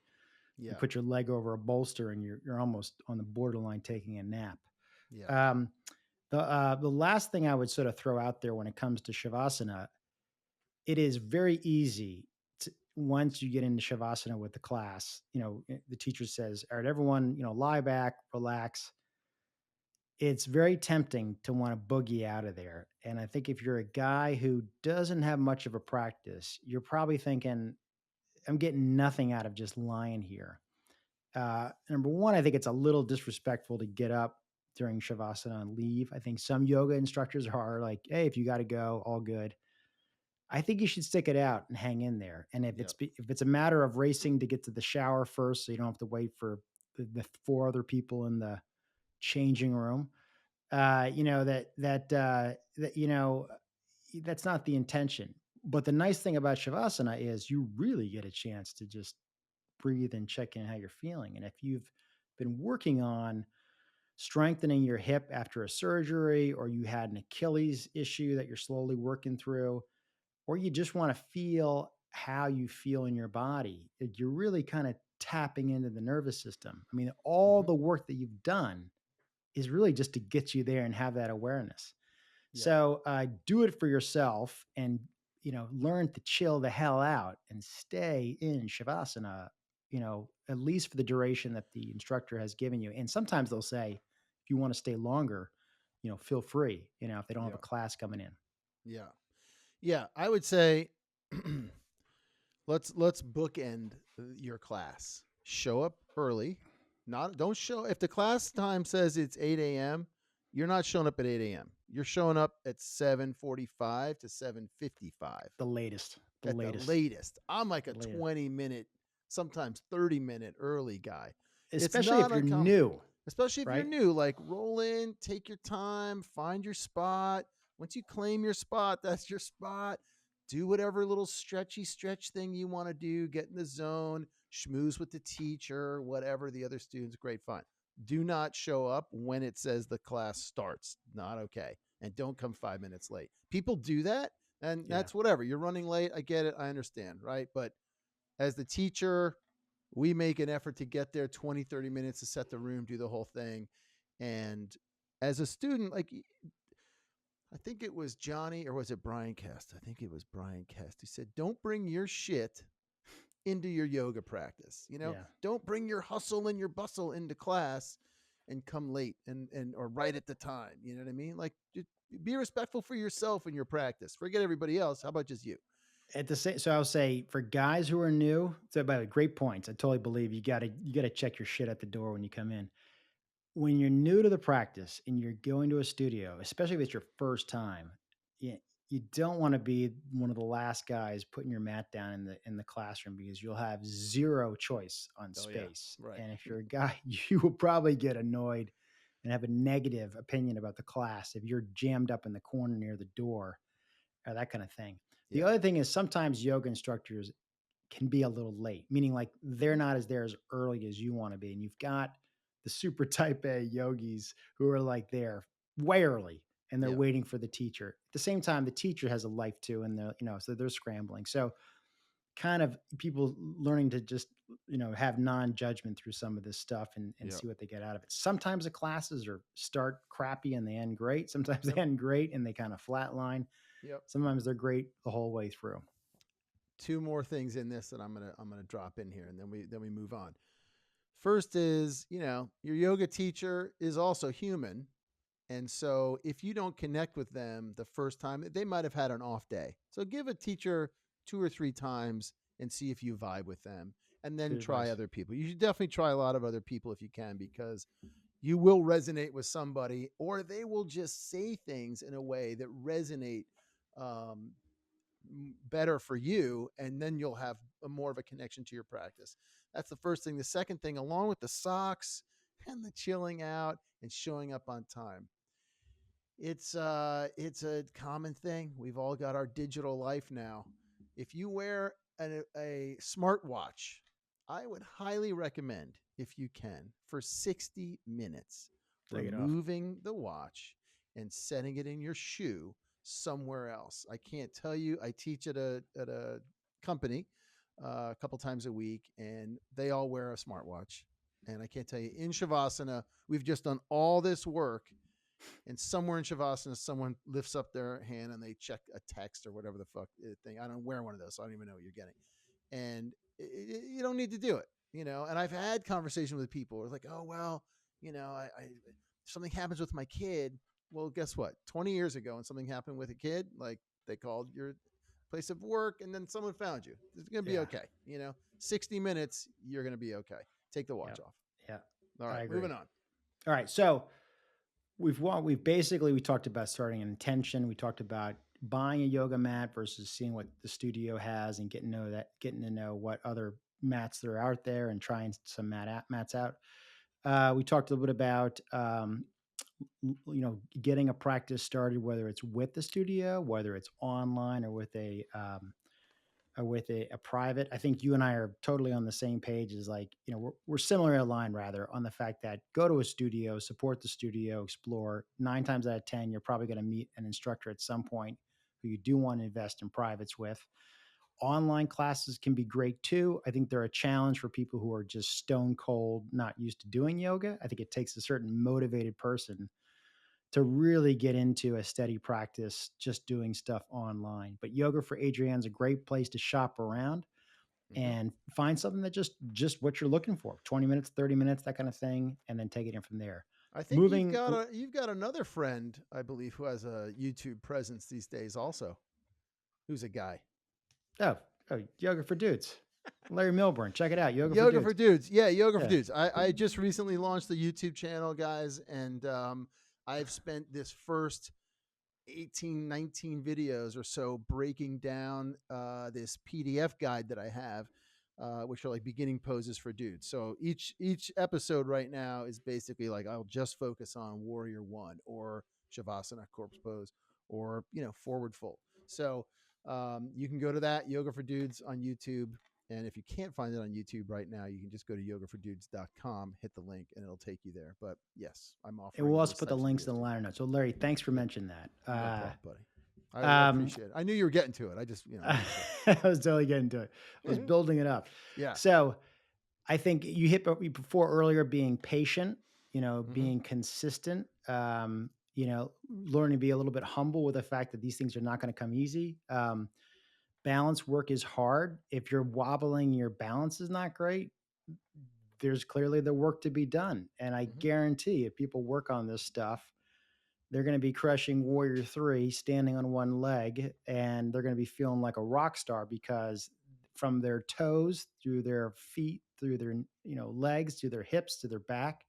you Yeah. put your leg over a bolster and you're almost on the borderline taking a nap. Yeah. Um, the last thing I would sort of throw out there when it comes to shavasana, it is very easy to, once you get into shavasana with the class, the teacher says, "All right, everyone, lie back, relax." It's very tempting to want to boogie out of there. And I think if you're a guy who doesn't have much of a practice, you're probably thinking, "I'm getting nothing out of just lying here." Number one, I think it's a little disrespectful to get up during shavasana and leave. I think some yoga instructors are like, "Hey, if you got to go, all good." I think you should stick it out and hang in there. And Yeah. if it's a matter of racing to get to the shower first, so you don't have to wait for the four other people in the changing room, that's not the intention. But the nice thing about shavasana is you really get a chance to just breathe and check in how you're feeling. And if you've been working on strengthening your hip after a surgery, or you had an Achilles issue that you're slowly working through, or you just want to feel how you feel in your body, you're really kind of tapping into the nervous system. I mean, all Hmm. the work that you've done is really just to get you there and have that awareness. Yeah. So do it for yourself and learn to chill the hell out and stay in shavasana, at least for the duration that the instructor has given you. And sometimes they'll say, if you want to stay longer, feel free, if they don't have a Yeah. class coming in. Yeah. Yeah. I would say let's bookend your class. Show up early. Not don't show if the class time says it's 8 a.m. You're not showing up at 8 a.m. You're showing up at 7:45 to 7:55 The latest, the at the latest, latest. I'm like a the latest. 20-minute, sometimes 30-minute early guy. It's Especially if not you're uncommon, new, especially if you're right? new. Like roll in, take your time, find your spot. Once you claim your spot, that's your spot. Do whatever little stretchy stretch thing you want to do. Get in the zone, schmooze with the teacher, whatever the other students. Great, fine. Do not show up when it says the class starts. Not okay. And don't come 5 minutes late. People do that, and Yeah. that's whatever. You're running late. I get it. I understand, right? But as the teacher, we make an effort to get there 20, 30 minutes to set the room, do the whole thing. And as a student, like I think it was Johnny or was it Brian Cast? I think it was Brian Cast who said, "Don't bring your shit into your yoga practice. Yeah. Don't bring your hustle and your bustle into class and come late and or right at the time. You know what I mean? Like just be respectful for yourself in your practice. Forget everybody else. How about just you?" At the same, so I'll say for guys who are new, so by the way, great points. I totally believe you gotta check your shit at the door when you come in. when you're new to the practice and you're going to a studio, especially if it's your first time, you, you don't want to be one of the last guys putting your mat down in the classroom because you'll have zero choice on Oh yeah, space. right. And if you're a guy, you will probably get annoyed and have a negative opinion about the class if you're jammed up in the corner near the door or that kind of thing. The Yeah. other thing is sometimes yoga instructors can be a little late, meaning like they're not as there as early as you want to be. And you've got the super type A yogis who are like there way early and they're Yeah. waiting for the teacher. At the same time, the teacher has a life too, and they're, so they're scrambling. So kind of people learning to just, have non-judgment through some of this stuff and Yep. see what they get out of it. Sometimes the classes are start crappy and they end great. Sometimes Yep. they end great and they kind of flatline. Yep. Sometimes they're great the whole way through. Two more things in this that I'm gonna drop in here, and then we move on. First is, your yoga teacher is also human. And so if you don't connect with them the first time, they might have had an off day. So give a teacher two or three times and see if you vibe with them, and then Good try advice. other people. You should definitely try a lot of other people if you can, because you will resonate with somebody, or they will just say things in a way that resonate um, better for you, and then you'll have more of a connection to your practice. That's the first thing. The second thing, along with the socks and the chilling out and showing up on time, it's a common thing. We've all got our digital life now. If you wear a smartwatch, I would highly recommend, if you can, for 60 minutes, Take it off. removing the watch and setting it in your shoe somewhere else. I can't tell you. I teach at a company a couple times a week, and they all wear a smartwatch. And I can't tell you, in Shavasana, we've just done all this work, and somewhere in Shavasana, someone lifts up their hand and they check a text or whatever the fuck thing. I don't wear one of those, so I don't even know what you're getting. And you don't need to do it. And I've had conversations with people who are like, oh, well, I something happens with my kid. Well, guess what? 20 years ago, when something happened with a kid, like, they called your place of work and then someone found you. It's going to be Yeah. okay. 60 minutes, you're going to be okay. Take the watch Yep. off. Yeah. All I right, agree. moving on. All right. So we've basically we talked about starting an intention. We talked about buying a yoga mat versus seeing what the studio has and getting to know what other mats that are out there and trying some mats out. We talked a little bit about getting a practice started, whether it's with the studio, whether it's online or with a private. I think you and I are totally on the same page. Is like, we're similar aligned rather on the fact that go to a studio, support the studio, explore. 9 times out of 10, you're probably going to meet an instructor at some point who you do want to invest in privates with. Online classes can be great too. I think they're a challenge for people who are just stone cold, not used to doing yoga. I think it takes a certain motivated person to really get into a steady practice just doing stuff online. But Yoga for Adrienne's a great place to shop around Mm-hmm. and find something that just what you're looking for. 20 minutes, 30 minutes, that kind of thing, and then take it in from there. I think Moving you've got another friend, I believe, who has a YouTube presence these days also. Who's a guy? oh, Yoga for Dudes. Larry Milburn, check it out. Yoga for Yoga for Dudes. Dudes. Yeah, Yoga for Yeah. Dudes. I just recently launched the YouTube channel, guys, and I've spent this first 18, 19 videos or so breaking down this PDF guide that I have, which are like beginning poses for dudes. So each episode right now is basically like, I'll just focus on Warrior One or Shavasana corpse pose, or forward fold. So you can go to that Yoga for Dudes on YouTube. And if you can't find it on YouTube right now, you can just go to yogafordudes.com, hit the link, and it'll take you there. But yes, I'm And offering we'll also those put the types of links videos in the too. liner notes. So Larry, thanks for Yep. mentioning that. No problem, buddy. I Um, appreciate it. I knew you were getting to it. I just, wanted I was totally getting to it. I was to. building it up. Yeah. So I think you hit before earlier being patient, Mm-hmm. being consistent, learning to be a little bit humble with the fact that these things are not going to come easy. Balance work is hard. If you're wobbling, your balance is not great. There's clearly the work to be done. And I Mm-hmm. guarantee if people work on this stuff, they're going to be crushing Warrior 3 standing on one leg, and they're going to be feeling like a rock star because from their toes through their feet, through their legs, to their hips, to their back,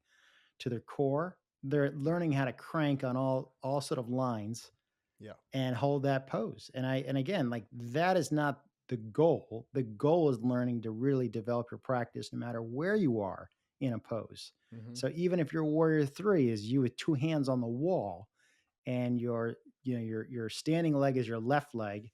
to their core, they're learning how to crank on all sort of lines Yeah. and hold that pose. And again, like that is not the goal. The goal is learning to really develop your practice no matter where you are in a pose. Mm-hmm. So even if your warrior three is you with two hands on the wall and your standing leg is your left leg,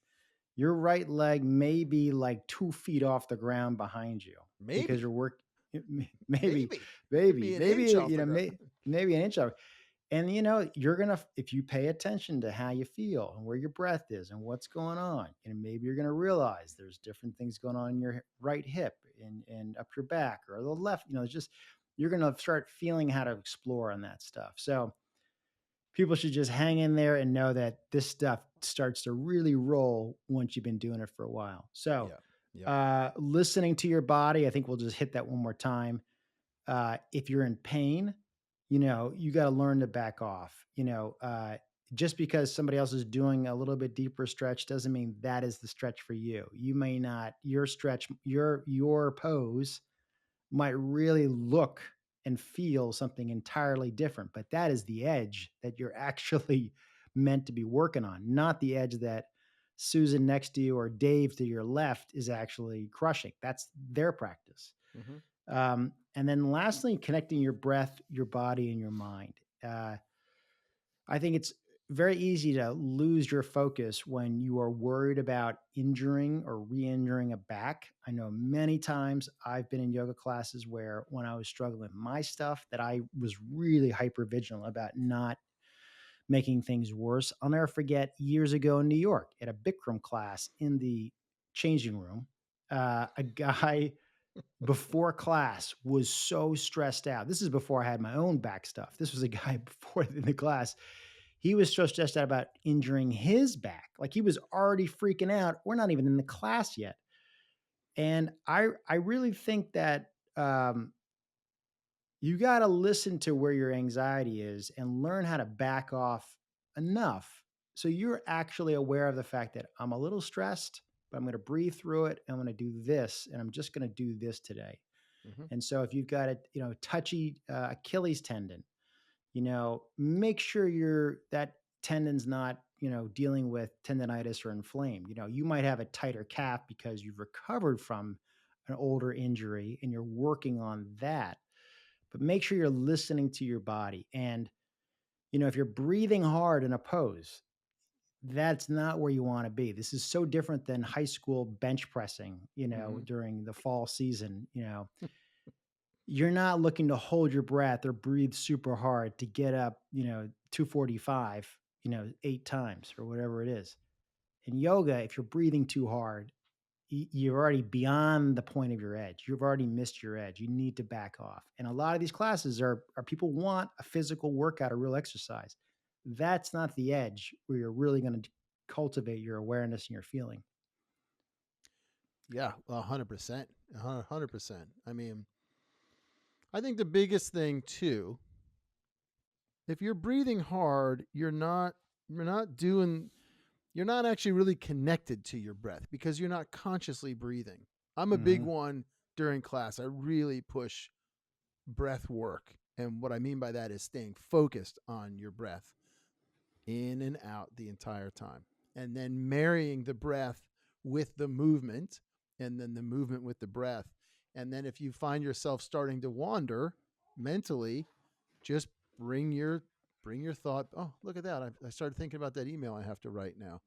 your right leg may be like 2 feet off the ground behind you because Maybe, you're work maybe, maybe could maybe, be an maybe, inch off the ground. maybe an inch off. And you're gonna if you pay attention to how you feel and where your breath is and what's going on, and maybe you're gonna realize there's different things going on in your right hip and up your back or the left. It's just you're gonna start feeling how to explore on that stuff. So people should just hang in there and know that this stuff starts to really roll once you've been doing it for a while. So, Yeah. Yep. listening to your body, I think we'll just hit that one more time. If you're in pain, you got to learn to back off. Just because somebody else is doing a little bit deeper stretch doesn't mean that is the stretch for you. You may not, your stretch, your pose might really look and feel something entirely different, but that is the edge that you're actually meant to be working on, not the edge that Susan next to you or Dave to your left is actually crushing. That's their practice. Mm-hmm. And then lastly, connecting your breath, your body, and your mind. I think it's very easy to lose your focus when you are worried about injuring or re injuring a back. I know many times I've been in yoga classes where when I was struggling with my stuff, that I was really hyper vigilant about not making things worse. I'll never forget years ago in New York at a Bikram class in the changing room, a guy before class was so stressed out. This is before I had my own back stuff. This was a guy before in the class. He was so stressed out about injuring his back. Like he was already freaking out. We're not even in the class yet. And I really think that you got to listen to where your anxiety is and learn how to back off enough so you're actually aware of the fact that I'm a little stressed, but I'm going to breathe through it. And I'm going to do this, and I'm just going to do this today. Mm-hmm. And so if you've got a touchy Achilles tendon, make sure that tendon's not dealing with tendonitis or inflamed. You might have a tighter calf because you've recovered from an older injury and you're working on that. But make sure you're listening to your body. And if you're breathing hard in a pose, that's not where you want to be. This is so different than high school bench pressing, Mm-hmm. during the fall season. You're not looking to hold your breath or breathe super hard to get up, 245, 8 times or whatever it is. In yoga, if you're breathing too hard, you're already beyond the point of your edge. You've already missed your edge. You need to back off. And a lot of these classes are people want a physical workout, a real exercise. That's not the edge where you're really going to cultivate your awareness and your feeling. Yeah. 100%. 100%. I mean, I think the biggest thing too, if you're breathing hard, you're not doing you're not actually really connected to your breath because you're not consciously breathing. I'm a big Hmm. one during class. I really push breath work. And what I mean by that is staying focused on your breath in and out the entire time. And then marrying the breath with the movement and then the movement with the breath. And then if you find yourself starting to wander mentally, just bring your thought, oh, look at that. I started thinking about that email I have to write now.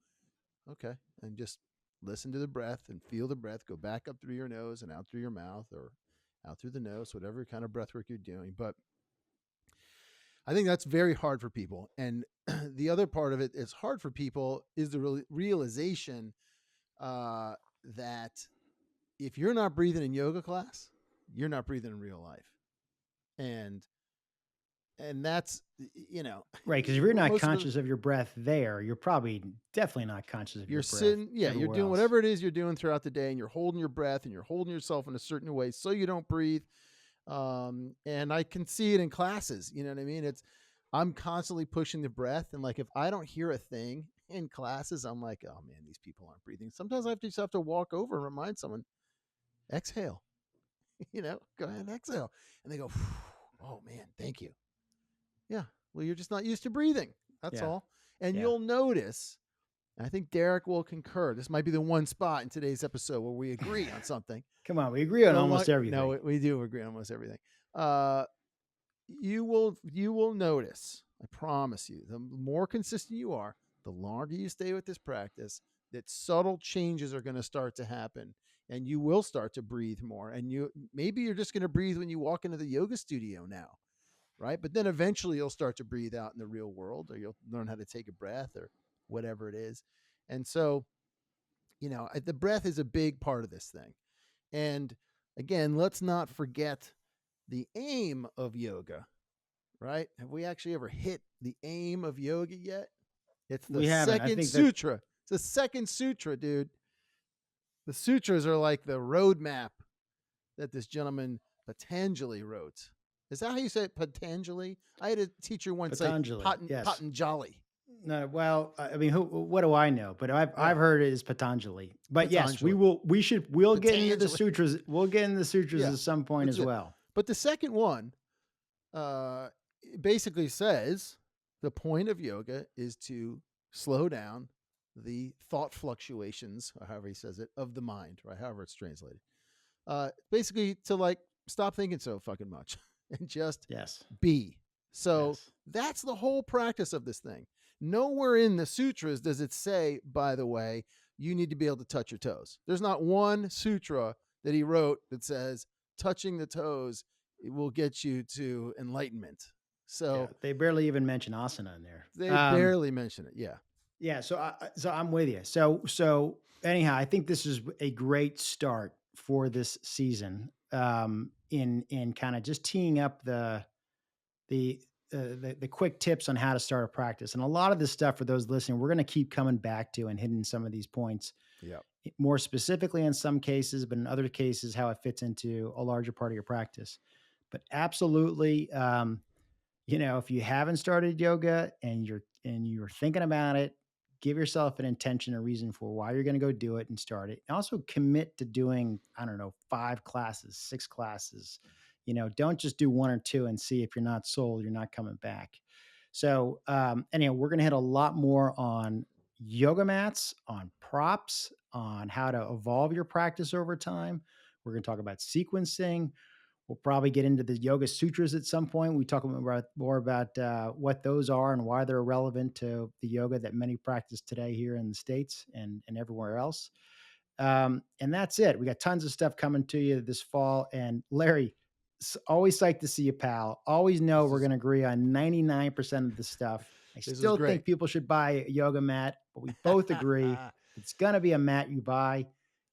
Okay. And just listen to the breath and feel the breath go back up through your nose and out through your mouth or out through the nose, whatever kind of breath work you're doing. But I think that's very hard for people. And the other part of it is hard for people is the realization uh, that if you're not breathing in yoga class, you're not breathing in real life. And that's Right. Because if you're not most of the conscious of your breath there, you're probably definitely not conscious of you're your breath sitting, yeah, you're everywhere doing else. whatever it is you're doing throughout the day, and you're holding your breath and you're holding yourself in a certain way so you don't breathe. And I can see it in classes. You know what I mean? I'm constantly pushing the breath, and like if I don't hear a thing in classes, I'm like, oh man, these people aren't breathing. Sometimes I just have to walk over and remind someone, exhale. Go ahead, and exhale, and they go, oh man, thank you. Yeah. Well, you're just not used to breathing. That's Yeah. all. And Yeah. you'll notice, and I think Derek will concur. This might be the one spot in today's episode where we agree on something. Come on, we agree on almost everything. No, we do agree on almost everything. You will notice, I promise you, the more consistent you are, the longer you stay with this practice, that subtle changes are going to start to happen, and you will start to breathe more. And maybe you're just going to breathe when you walk into the yoga studio now, right? But then eventually you'll start to breathe out in the real world, or you'll learn how to take a breath or whatever it is. And so, the breath is a big part of this thing. And again, let's not forget the aim of yoga, right? Have we actually ever hit the aim of yoga yet? It's the We haven't. second sutra. It's the second sutra, dude. The sutras are like the roadmap that this gentleman Patanjali wrote. Is that how you say it, Patanjali? I had a teacher once Patanjali, say yes. Patanjali. No, well, I mean, what do I know? But I've heard it as Patanjali. But Patanjali. yes, we'll get into the Patanjali. sutras. We'll get into the sutras Yeah, at some point that's as it. well. But the second one basically says the point of yoga is to slow down the thought fluctuations, or however he says it, of the mind, right? However it's translated. Basically to stop thinking so fucking much and just Yes. be. So Yes. that's the whole practice of this thing. Nowhere in the sutras does it say, by the way, you need to be able to touch your toes. There's not one sutra that he wrote that says touching the toes will get you to enlightenment. So they barely even mention asana in there. They barely mention it. Yeah. Yeah. So I'm with you. So anyhow, I think this is a great start for this season. In kind of just teeing up the quick tips on how to start a practice. And a lot of this stuff, for those listening, we're going to keep coming back to and hitting some of these points. Yeah. More specifically in some cases, but in other cases, how it fits into a larger part of your practice. But absolutely, if you haven't started yoga and you're thinking about it, give yourself an intention, a reason for why you're going to go do it and start it. And also commit to doing, 5 classes, 6 classes. Don't just do 1 or 2 and see if you're not sold, you're not coming back. So anyhow, we're going to hit a lot more on yoga mats, on props, on how to evolve your practice over time. We're going to talk about sequencing. We'll probably get into the yoga sutras at some point. We talk more about what those are and why they're relevant to the yoga that many practice today here in the States and everywhere else. And that's it. We got tons of stuff coming to you this fall. And Larry, always psyched to see you, pal. Always know we're going to agree on 99% of the stuff. I still think people should buy a yoga mat, but we both agree it's going to be a mat you buy.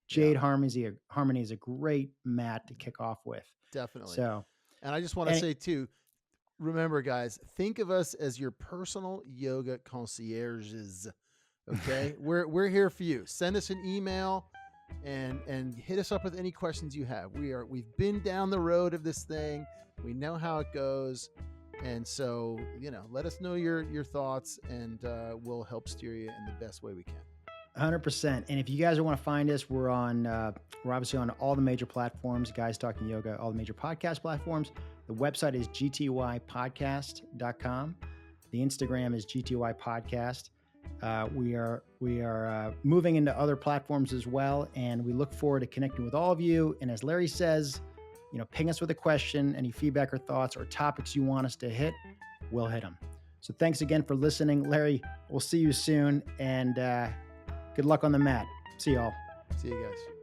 Jade Harmony is a great mat to kick off with. Definitely. So, and I just want to say too, remember guys, think of us as your personal yoga concierges. Okay. we're here for you. Send us an email and hit us up with any questions you have. We've been down the road of this thing. We know how it goes. And so, let us know your thoughts, and we'll help steer you in the best way we can. 100%. And if you guys want to find us, we're obviously on all the major platforms, Guys Talking Yoga, all the major podcast platforms. The website is gtypodcast.com. The Instagram is gtypodcast. We are moving into other platforms as well, and we look forward to connecting with all of you. And as Larry says, ping us with a question, any feedback or thoughts or topics you want us to hit, we'll hit them. So thanks again for listening. Larry, we'll see you soon, and good luck on the mat. See y'all. See you guys.